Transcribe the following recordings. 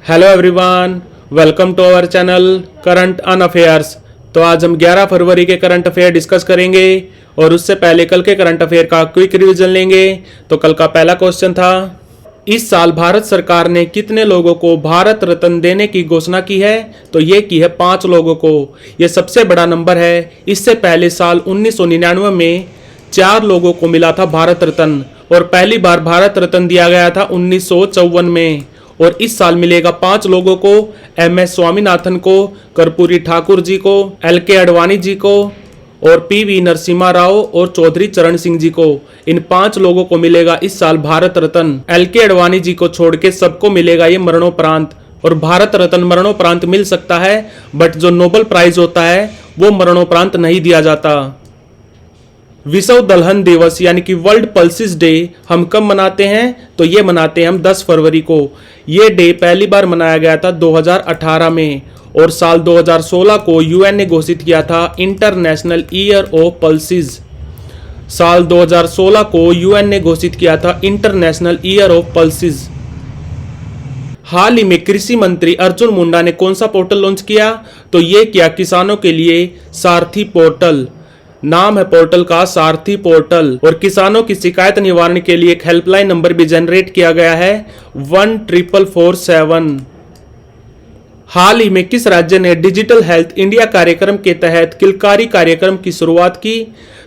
Hello everyone, welcome to our channel current on affairs. तो आज हम 11 फरवरी के करंट अफेयर डिस्कस करेंगे और उससे पहले कल के करंट अफेयर का क्विक रिवीजन लेंगे। तो कल का पहला क्वेश्चन था, इस साल भारत सरकार ने कितने लोगों को भारत रत्न देने की घोषणा की है? तो ये की है 5 लोगों को। यह सबसे बड़ा नंबर है। इससे पहले साल 1999 में 4 लोगों को मिला था भारत रत्न और पहली बार भारत रत्न दिया गया था 1954 में। और इस साल मिलेगा 5 लोगों को, MS स्वामीनाथन को, कर्पूरी ठाकुर जी को, LK आडवाणी जी को और PV नरसिम्हा राव और चौधरी चरण सिंह जी को। इन 5 लोगों को मिलेगा इस साल भारत रत्न। LK आडवाणी जी को छोड़ के सबको मिलेगा ये मरणोपरांत। और भारत रत्न मरणोपरांत मिल सकता है, बट जो नोबेल प्राइज होता है वो मरणोपरांत नहीं दिया जाता। विश्व दलहन दिवस यानी कि वर्ल्ड पल्सिस डे हम कब मनाते हैं? तो ये मनाते हैं हम 10 फरवरी को। ये डे पहली बार मनाया गया था 2018 में और साल 2016 को UN ने घोषित किया था इंटरनेशनल ईयर ऑफ पल्सिस। साल 2016 को UN ने घोषित किया था इंटरनेशनल ईयर ऑफ पल्सिस। हाल ही में कृषि मंत्री अर्जुन मुंडा ने कौन सा पोर्टल लॉन्च किया? तो ये किया किसानों के लिए सारथी पोर्टल। नाम है पोर्टल का सारथी पोर्टल। और किसानों की शिकायत निवारण के लिए एक हेल्पलाइन नंबर भी जनरेट किया गया है 14447। हाल ही में किस राज्य ने डिजिटल हेल्थ इंडिया कार्यक्रम के तहत किलकारी कार्यक्रम की शुरुआत की?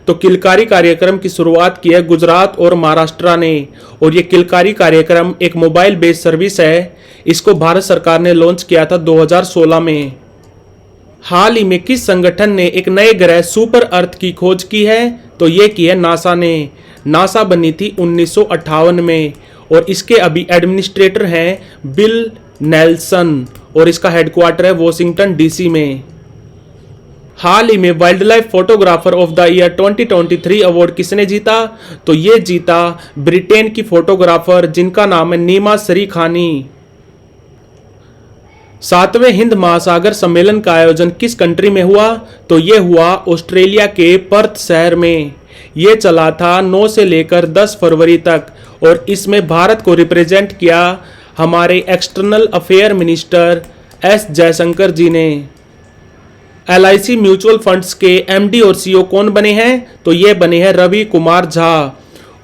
तो किलकारी कार्यक्रम की शुरुआत की है गुजरात और महाराष्ट्र ने। और ये किलकारी कार्यक्रम एक मोबाइल बेस्ड सर्विस है। इसको भारत सरकार ने लॉन्च किया था 2016 में। हाल ही में किस संगठन ने एक नए ग्रह सुपर अर्थ की खोज की है? तो ये की है नासा ने। नासा बनी थी 1958 में और इसके अभी एडमिनिस्ट्रेटर हैं बिल नेल्सन और इसका हेडक्वार्टर है वॉशिंगटन DC में। हाल ही में wild life photographer of the year 2023 award किसने जीता? तो ये जीता ब्रिटेन की फोटोग्राफर जिनका नाम है नीमा सरीखानी। 7वें हिंद महासागर सम्मेलन का आयोजन किस कंट्री में हुआ? तो ये हुआ ऑस्ट्रेलिया के पर्थ शहर में। ये चला था 9 से लेकर 10 फरवरी तक और इसमें भारत को रिप्रेजेंट किया हमारे external affair minister S Jaishankar ji ने। LIC म्यूचुअल फंड्स के MD और CEO कौन बने हैं? तो ये बने हैं रवि कुमार झा।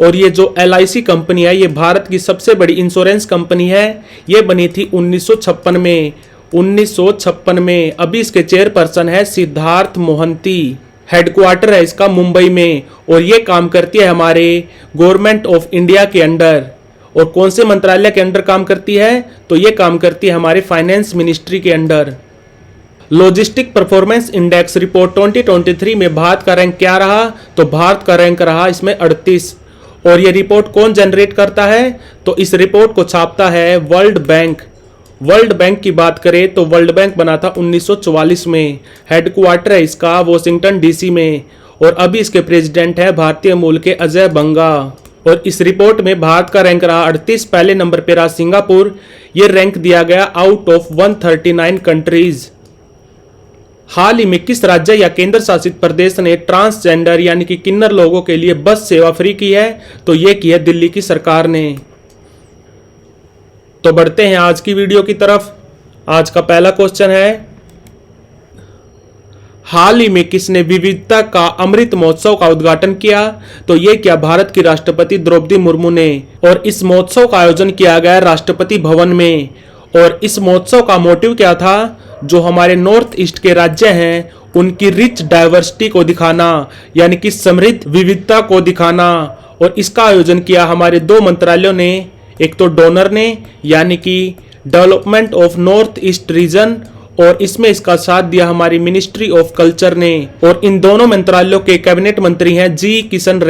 और ये जो LIC कंपनी है ये भारत की सबसे बड़ी इंश्योरेंस कंपनी है। ये बनी थी 1956 में। 1956 में। अभी इसके चेयरपर्सन है सिद्धार्थ मोहंती। हेडक्वार्टर है इसका मुंबई में और ये काम करती है हमारे गवर्नमेंट ऑफ इंडिया के अंडर। और कौन से मंत्रालय के अंडर काम करती है? तो ये काम करती है हमारे फाइनेंस मिनिस्ट्री के under. Logistic performance index report 2023 में भारत का रैंक क्या रहा? तो भारत का रैंक रहा इसमें 38। और ये रिपोर्ट कौन जनरेट करता है? तो इस रिपोर्ट को छापता है वर्ल्ड बैंक। वर्ल्ड बैंक की बात करें तो वर्ल्ड बैंक बना था 1944 में। हेडक्वार्टर है इसका वॉशिंगटन DC में और अभी इसके प्रेसिडेंट है भारतीय मूल के अजय बंगा। और इस रिपोर्ट में भारत का रैंक रहा 38। पहले नंबर पे रहा सिंगापुर। ये रैंक दिया गया आउट ऑफ 139 कंट्रीज। हाल ही में किस राज्य या केंद्र शासित प्रदेश ने ट्रांसजेंडर यानी कि किन्नर लोगों के लिए बस सेवा फ्री की है? तो ये की है दिल्ली की सरकार ने। तो बढ़ते हैं आज की वीडियो की तरफ। आज का पहला क्वेश्चन है, हाल ही में किसने विविधता का अमृत महोत्सव का उद्घाटन किया? तो ये किया भारत की राष्ट्रपति द्रौपदी मुर्मू ने। और इस महोत्सव का आयोजन किया गया राष्ट्रपति भवन में। और इस महोत्सव का मोटिव क्या था? जो हमारे नॉर्थ ईस्ट के राज्य हैं उनकी रिच डाइवर्सिटी को दिखाना यानी कि समृद्ध विविधता को दिखाना। और इसका आयोजन किया हमारे 2 मंत्रालयों ने, एक तो डोनर ने यानी कि development of north east region और इसमें इसका साथ दिया हमारी मिनिस्ट्री ऑफ कल्चर ने। और इन दोनों मंत्रालयों के कैबिनेट मंत्री हैं जी किशन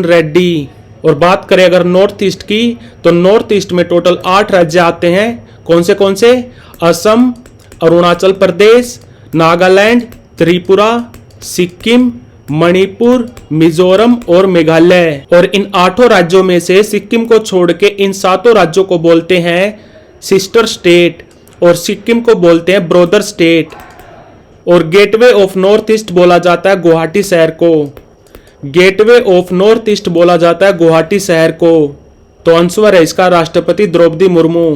रेड्डी। और बात करें अगर नॉर्थ ईस्ट की तो नॉर्थ ईस्ट में टोटल 8 राज्य आते हैं। कौन से? असम, अरुणाचल प्रदेश, नागालैंड, त्रिपुरा, सिक्किम, मणिपुर, मिजोरम और मेघालय। और इन 8 राज्यों में से सिक्किम को छोड़ के इन 7 राज्यों को बोलते हैं सिस्टर स्टेट और सिक्किम को बोलते हैं ब्रदर स्टेट। और गेटवे ऑफ नॉर्थ ईस्ट बोला जाता है गुवाहाटी शहर को। गेटवे ऑफ नॉर्थ ईस्ट बोला जाता है गुवाहाटी शहर को। तो आंसर है इसका राष्ट्रपति द्रौपदी मुर्मू।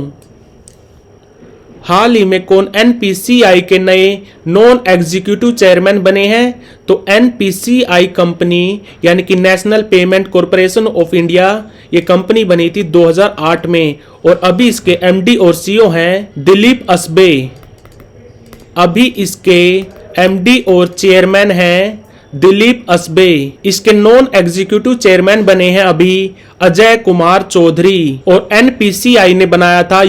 हाल ही में कौन एनपीसीआई के नए नॉन एग्जीक्यूटिव चेयरमैन बने हैं? तो एनपीसीआई कंपनी यानी कि national payment corporation of India, ये कंपनी बनी थी 2008 में और अभी इसके एमडी और सीईओ हैं दिलीप असबे। अभी इसके एमडी और चेयरमैन हैं दिलीप असबे। इसके नॉन एग्जीक्यूटिव चेयरमैन बने हैं अभी अजय कुमार चौधरी। और एनपीसीआई ने बनाया था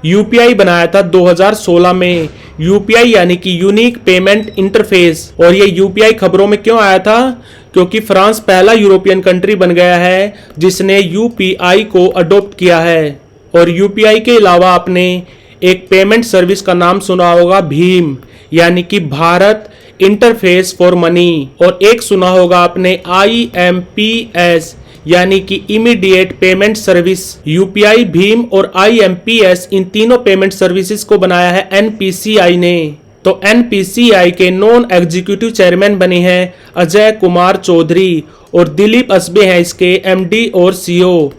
यूपीआई बनाया था 2016 में। यूपीआई यानी कि यूनिक पेमेंट इंटरफेस। और ये यूपीआई खबरों में क्यों आया था? क्योंकि फ्रांस पहला यूरोपियन कंट्री बन गया है जिसने यूपीआई को अडॉप्ट किया है। और यूपीआई के अलावा आपने एक पेमेंट सर्विस का नाम सुना होगा भीम, यानी कि भारत इंटरफेस फॉर मनी। और एक सुना होगा आपने आईएमपीएस, यानी कि immediate payment service. UPI, Bhim और आईएमपीएस, इन तीनों पेमेंट सर्विसेज को बनाया है एनपीसीआई ने। तो एनपीसीआई के नॉन एग्जीक्यूटिव चेयरमैन बने हैं अजय कुमार चौधरी और दिलीप असबे हैं इसके एमडी और सीईओ।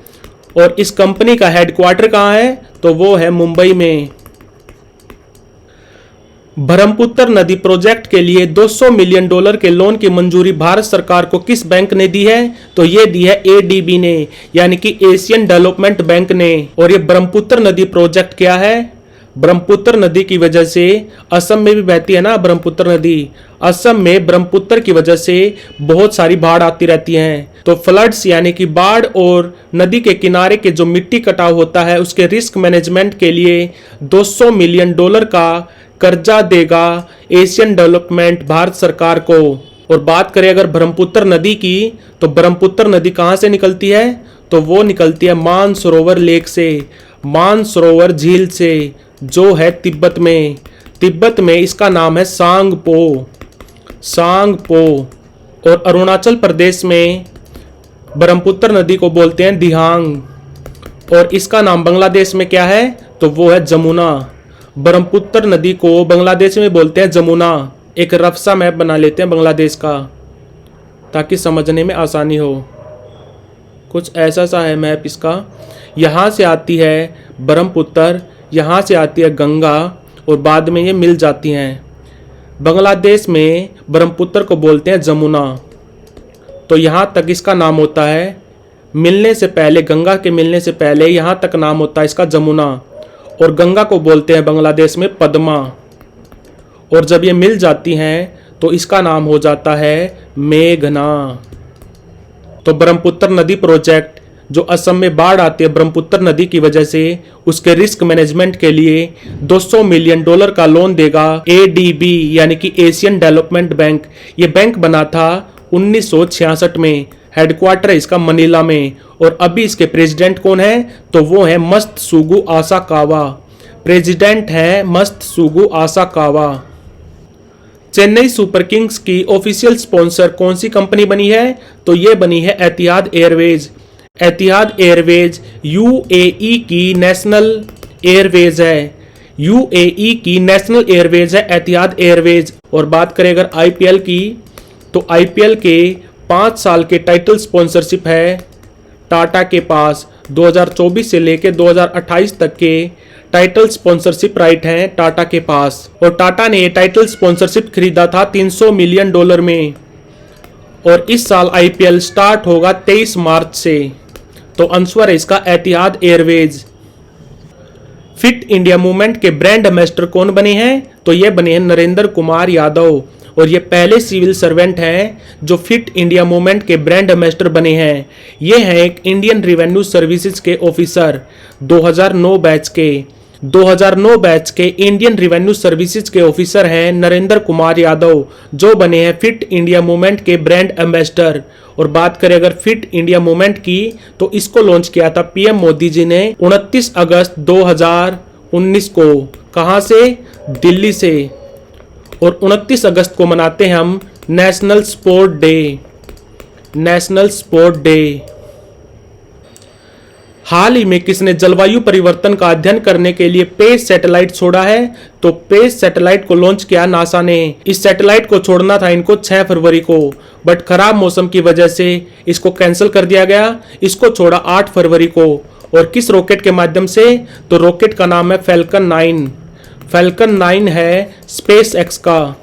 और इस कंपनी का हेडक्वार्टर कहाँ है? तो वो है मुंबई में। ब्रह्मपुत्र नदी प्रोजेक्ट के लिए $200 मिलियन के लोन की मंजूरी भारत सरकार को किस बैंक ने दी है? तो ये दी है एडीबी ने, यानी कि एशियन डेवलपमेंट बैंक ने। और ये ब्रह्मपुत्र नदी प्रोजेक्ट क्या है? ब्रह्मपुत्र नदी की वजह से असम में भी बहती है ना ब्रह्मपुत्र नदी। असम में ब्रह्मपुत्र की वजह से बहुत सारी बाढ़ आती रहती हैं। तो फ्लड्स यानी कि बाढ़ और नदी के किनारे के जो मिट्टी कटाव होता है उसके रिस्क मैनेजमेंट के लिए $200 मिलियन का कर्जा देगा एशियन डेवलपमेंट भारत सरकार को। और बात करें अगर ब्रह्मपुत्र नदी की, तो ब्रह्मपुत्र नदी कहाँ से निकलती है? तो वो निकलती है मानसरोवर लेक से, मानसरोवर झील से, जो है तिब्बत में। तिब्बत में इसका नाम है सांगपो। और अरुणाचल प्रदेश में ब्रह्मपुत्र नदी को बोलते हैं दिहांग। और इसका नाम बांग्लादेश में क्या है? तो वो है जमुना। ब्रह्मपुत्र नदी को बांग्लादेश में बोलते हैं जमुना। एक रफ सा मैप बना लेते हैं बांग्लादेश का ताकि समझने में आसानी हो। कुछ ऐसा सा है मैप इसका। यहाँ से आती है ब्रह्मपुत्र, यहाँ से आती है गंगा और बाद में ये मिल जाती हैं। बांग्लादेश में ब्रह्मपुत्र को बोलते हैं जमुना। तो यहाँ तक इसका नाम होता है, मिलने से पहले, गंगा के मिलने से पहले यहाँ तक नाम होता है इसका जमुना। और गंगा को बोलते हैं बांग्लादेश में पद्मा। और जब ये मिल जाती हैं तो इसका नाम हो जाता है मेघना। तो ब्रह्मपुत्र नदी प्रोजेक्ट जो असम में बाढ़ आती है ब्रह्मपुत्र नदी की वजह से, उसके रिस्क मैनेजमेंट के लिए $200 मिलियन का लोन देगा एडीबी, यानी कि एशियन डेवलपमेंट बैंक। ये बैंक बना था 1966 में। हेडक्वार्टर है इसका मनीला में। और अभी इसके प्रेसिडेंट कौन है? तो वो है मत्सुगु आसाकावा। प्रेसिडेंट है मत्सुगु आसाकावा। चेन्नई सुपर किंग्स की ऑफिशियल स्पॉन्सर कौन सी कंपनी बनी है? तो ये बनी है एतिहाद एयरवेज। एतिहाद एयरवेज यूएई की नेशनल एयरवेज है। यूएई की नेशनल एयरवेज है एतिहाद एयरवेज। और बात करें अगर आईपीएल की, तो आईपीएल के 5 साल के टाइटल स्पॉन्सरशिप है टाटा के पास। 2024 से लेकर 2028 तक के टाइटल स्पॉन्सरशिप राइट हैं टाटा के पास। और टाटा ने ये टाइटल स्पॉन्सरशिप खरीदा था $300 मिलियन में। और इस साल आईपीएल स्टार्ट होगा 23 मार्च से। तो आंसर है इसका एतिहाद एयरवेज। फिट इंडिया मूवमेंट के ब्रांड एम्बेसडर कौन बने हैं? तो ये बने हैं नरेंद्र कुमार यादव। और ये पहले सिविल सर्वेंट हैं जो फिट इंडिया मूवमेंट के ब्रांड एम्बेसडर बने हैं। ये हैं एक इंडियन रेवेन्यू सर्विसेज के ऑफिसर 2009 बैच के इंडियन रेवेन्यू सर्विसेज के ऑफिसर हैं नरेंद्र कुमार यादव, जो बने हैं फिट इंडिया मूवमेंट के ब्रांड एम्बेसडर। और बात करें अगर फिट इंडिया मूवमेंट की, तो इसको लॉन्च किया था पीएम मोदी जी ने 29 अगस्त 2019 को। कहां से? दिल्ली से। और 29 अगस्त को मनाते हैं हम नेशनल स्पोर्ट डे। हाल ही में किसने जलवायु परिवर्तन का अध्ययन करने के लिए पेस सैटेलाइट छोड़ा है? तो पेस सैटेलाइट को लॉन्च किया नासा ने। इस सैटेलाइट को छोड़ना था इनको 6 फरवरी को, बट खराब मौसम की वजह से इसको कैंसिल कर दिया गया। इसको छोड़ा 8 फरवरी को। और किस रॉकेट के माध्यम से? तो रॉकेट का नाम है फैल्कन 9। फैल्कन 9 है स्पेस एक्स का।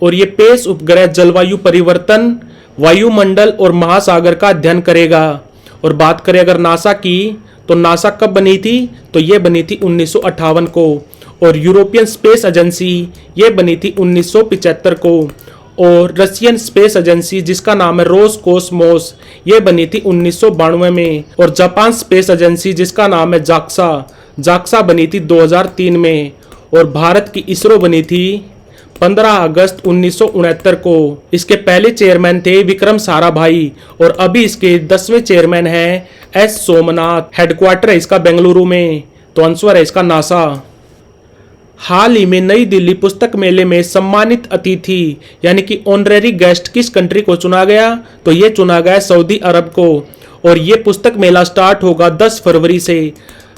और ये पेस उपग्रह जलवायु परिवर्तन, वायुमंडल और महासागर का अध्ययन करेगा। और बात करें अगर नासा की, तो नासा कब बनी थी? तो ये बनी थी 1958 को। और यूरोपियन स्पेस एजेंसी ये बनी थी 1975 को। और रशियन स्पेस एजेंसी जिसका नाम है रोसकोसमोस ये बनी थी 1992 में। और जापान स्पेस एजेंसी जिसका नाम है जाक्सा बनी थी 2003 में। और भारत की इसरो बनी थी 15 अगस्त 1969 को। इसके पहले चेयरमैन थे विक्रम साराभाई और अभी इसके 10वें चेयरमैन हैं एस सोमनाथ। हेडक्वार्टर है इसका बेंगलुरु में। तो आंसर है इसका नासा। हाल ही में नई दिल्ली पुस्तक मेले में सम्मानित अतिथि यानी कि ऑनरेरी गेस्ट किस कंट्री को चुना गया? तो ये चुना गया सऊदी अरब को। और ये पुस्तक मेला स्टार्ट होगा 10 फरवरी से।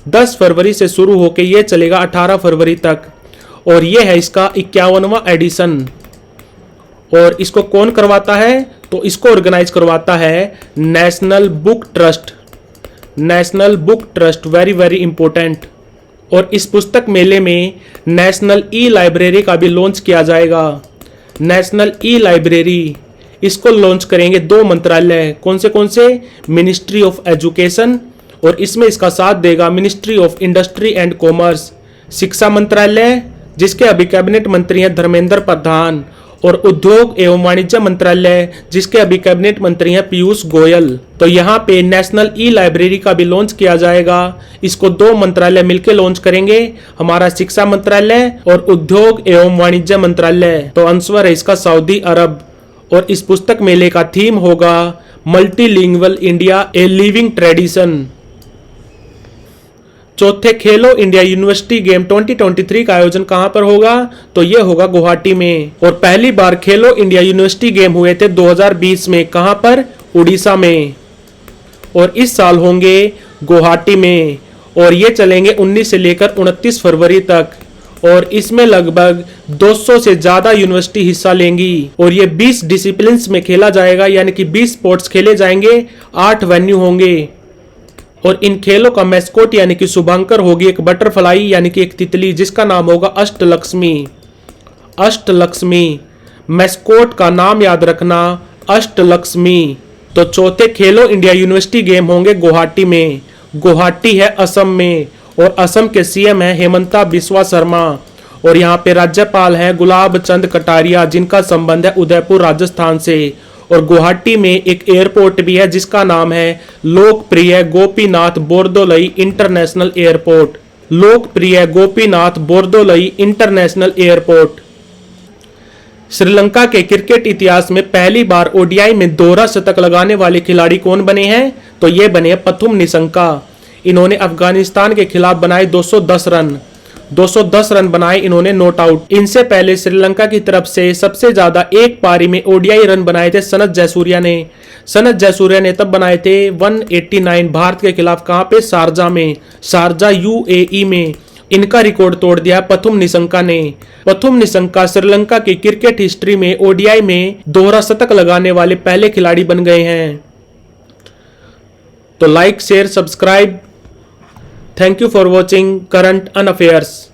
10 फरवरी से शुरू होकर ये चलेगा 18 फरवरी तक। और ये है इसका 51वां एडिशन। और इसको कौन करवाता है? तो इसको ऑर्गेनाइज करवाता है national book trust. National book trust very very important. और इस पुस्तक मेले में नेशनल ई लाइब्रेरी का भी लॉन्च किया जाएगा। नेशनल ई लाइब्रेरी इसको लॉन्च करेंगे 2 मंत्रालय। कौन से? मिनिस्ट्री ऑफ एजुकेशन और इसमें इसका साथ देगा ministry of industry and commerce. शिक्षा मंत्रालय जिसके अभी कैबिनेट मंत्री हैं धर्मेंद्र प्रधान। और उद्योग एवं वाणिज्य मंत्रालय जिसके अभी कैबिनेट मंत्री हैं पीयूष गोयल। तो यहाँ पे नेशनल ई लाइब्रेरी का भी लॉन्च किया जाएगा। इसको 2 मंत्रालय मिलकर लॉन्च करेंगे, हमारा शिक्षा मंत्रालय और उद्योग एवं वाणिज्य मंत्रालय। तो आंसर है इसका सऊदी अरब। और इस पुस्तक मेले का थीम होगा multilingual India a living tradition. चौथे खेलो इंडिया यूनिवर्सिटी गेम 2023 का आयोजन कहां पर होगा? तो यह होगा गुवाहाटी में। और पहली बार खेलो इंडिया यूनिवर्सिटी गेम हुए थे 2020 में। कहां पर? उड़ीसा में। और इस साल होंगे गुवाहाटी में। और ये चलेंगे 19 से लेकर 29 फरवरी तक। और इसमें लगभग 200 से ज्यादा यूनिवर्सिटी हिस्सा लेंगी। और ये 20 डिसिप्लिन्स में खेला जाएगा यानी कि 20 स्पोर्ट्स खेले जाएंगे। 8 वेन्यू होंगे। और इन खेलों का मैस्कोट यानी कि शुभंकर होगी एक बटरफ्लाई यानी कि एक तितली जिसका नाम होगा अष्टलक्ष्मी। अष्टलक्ष्मी मैस्कोट का नाम याद रखना अष्टलक्ष्मी। तो चौथे खेलो इंडिया यूनिवर्सिटी गेम होंगे गुवाहाटी में। गुवाहाटी है असम में। और असम के सीएम है हेमंता बिस्वा शर्मा। और यहाँ पे राज्यपाल है गुलाब चंद कटारिया जिनका संबंध है उदयपुर राजस्थान से। और गुवाहाटी में एक एयरपोर्ट भी है जिसका नाम है लोकप्रिय गोपीनाथ बोरदोलई इंटरनेशनल एयरपोर्ट। लोकप्रिय गोपीनाथ बोरदोलई इंटरनेशनल एयरपोर्ट। श्रीलंका के क्रिकेट इतिहास में पहली ओडीआई ओडीआई में दोहरा शतक लगाने वाले खिलाड़ी कौन बने हैं? तो ये बने पथुम निशंका। इन्होंने अफगानिस्तान के खिलाफ बनाए 210 रन। 210 रन बनाए इन्होंने नॉट आउट। इनसे पहले श्रीलंका की तरफ से सबसे ज्यादा एक पारी में ओडीआई रन बनाए थे सनत जयसूर्या ने। सनत जयसूर्या ने तब बनाए थे 189 भारत के खिलाफ। कहां पे? शारजा में। शारजा यूएई में। इनका रिकॉर्ड तोड़ दिया पथुम निशंका ने। पथुम निशंका श्रीलंका की क्रिकेट हिस्ट्री में ओडीआई में दोहरा शतक लगाने वाले पहले खिलाड़ी बन गए हैं। तो like share subscribe. Thank you for watching current on affairs.